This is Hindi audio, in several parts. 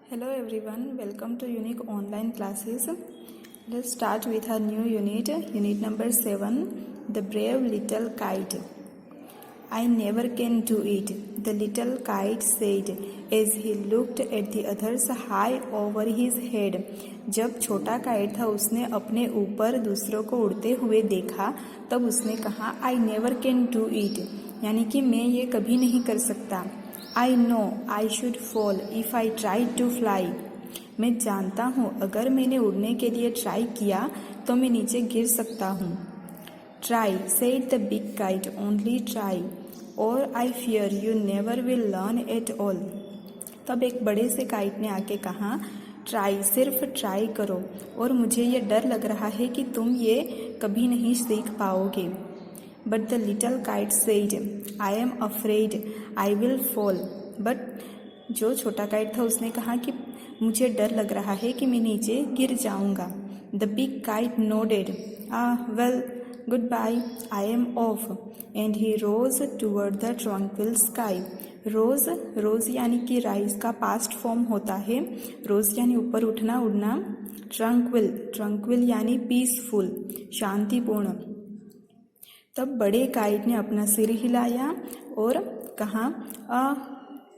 Hello everyone, welcome to Unique Online Classes. Let's start with our new unit number 7, The Brave Little Kite. I never can do it, the little kite said as he looked at the others high over his head. जब छोटा काइट था उसने अपने ऊपर दूसरों को उड़ते हुए देखा तब उसने कहा I never can do it, यानी कि मैं ये कभी नहीं कर सकता. I know I should fall if I tried to fly. मैं जानता हूँ अगर मैंने उड़ने के लिए ट्राई किया तो मैं नीचे गिर सकता हूँ. Try, said the big kite, only try, or I fear you never will learn at all. तब एक बड़े से काइट ने आके कहा, ट्राई, सिर्फ ट्राई करो, और मुझे ये डर लग रहा है कि तुम ये कभी नहीं सीख पाओगे. But the little kite said, I am afraid I will fall. But जो छोटा काइट था उसने कहा कि मुझे डर लग रहा है कि मैं नीचे गिर जाऊंगा. The big kite nodded. Well, goodbye, I am off. And he rose toward the tranquil sky. रोज यानी कि राइज का पास्ट फॉर्म होता है. रोज यानी ऊपर उठना, उड़ना. ट्रंक्विल यानी पीसफुल, शांतिपूर्ण. तब बड़े काइट ने अपना सिर हिलाया और कहा,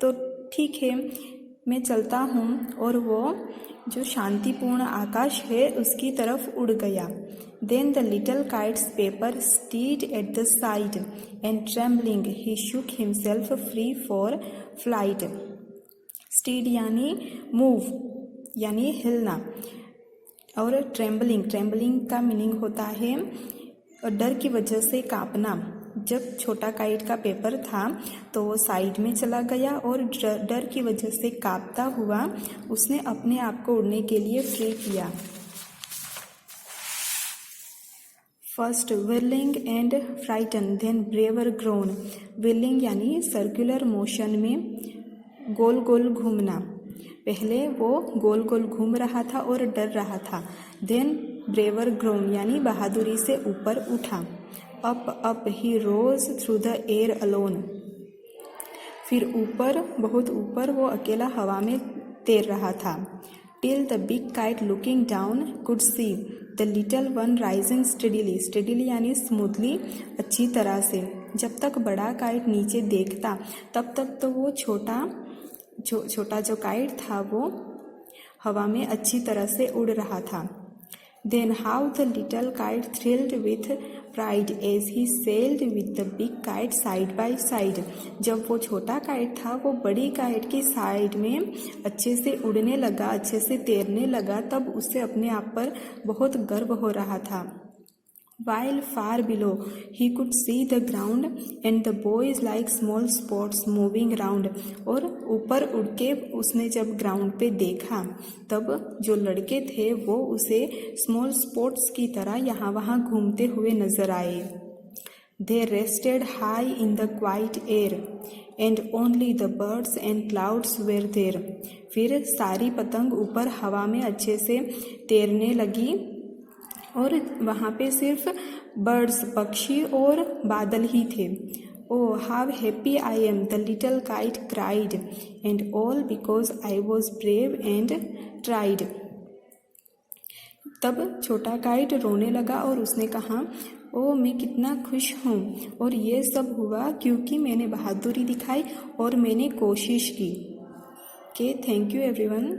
तो ठीक है, मैं चलता हूँ, और वो जो शांतिपूर्ण आकाश है उसकी तरफ उड़ गया. Then the little kite's paper stayed at the side, and trembling he shook himself free for flight. Steed यानी मूव यानी हिलना, और ट्रेम्बलिंग का मीनिंग होता है डर की वजह से कांपना. जब छोटा काइट का पेपर था तो वो साइड में चला गया और डर की वजह से कांपता हुआ उसने अपने आप को उड़ने के लिए फ्री किया. First whirling and frightened, then braver grown. whirling यानी सर्कुलर मोशन में गोल गोल घूमना. पहले वो गोल गोल घूम रहा था और डर रहा था. then braver grown यानी बहादुरी से ऊपर उठा. up he rose through the air alone. फिर ऊपर, बहुत ऊपर वो अकेला हवा में तैर रहा था. till the big kite looking down could see the little one rising steadily यानी स्मूथली, अच्छी तरह से. जब तक बड़ा काइट नीचे देखता तब तक तो वो छोटा जो काइट था वो हवा में अच्छी तरह से उड़ रहा था. Then how the little kite thrilled with pride as he sailed with the big kite side by side. जब वो छोटा काइट था वो बड़ी काइट की साइड में अच्छे से उड़ने लगा, अच्छे से तैरने लगा, तब उसे अपने आप पर बहुत गर्व हो रहा था. While far below he could see the ground and the boys like small spots moving round. और ऊपर उड़ के उसने जब ग्राउंड पे देखा तब जो लड़के थे वो उसे स्मॉल स्पॉट्स की तरह यहाँ वहाँ घूमते हुए नजर आए. They rested high in the quiet air and only the birds and clouds were there. फिर सारी पतंग ऊपर हवा में अच्छे से तैरने लगी और वहाँ पे सिर्फ बर्ड्स, पक्षी और बादल ही थे. Oh, how happy I am, the little kite cried, and all because I was brave and tried. तब छोटा काइट रोने लगा और उसने कहा, ओ मैं कितना खुश हूँ, और ये सब हुआ क्योंकि मैंने बहादुरी दिखाई और मैंने कोशिश की. Okay, thank you everyone.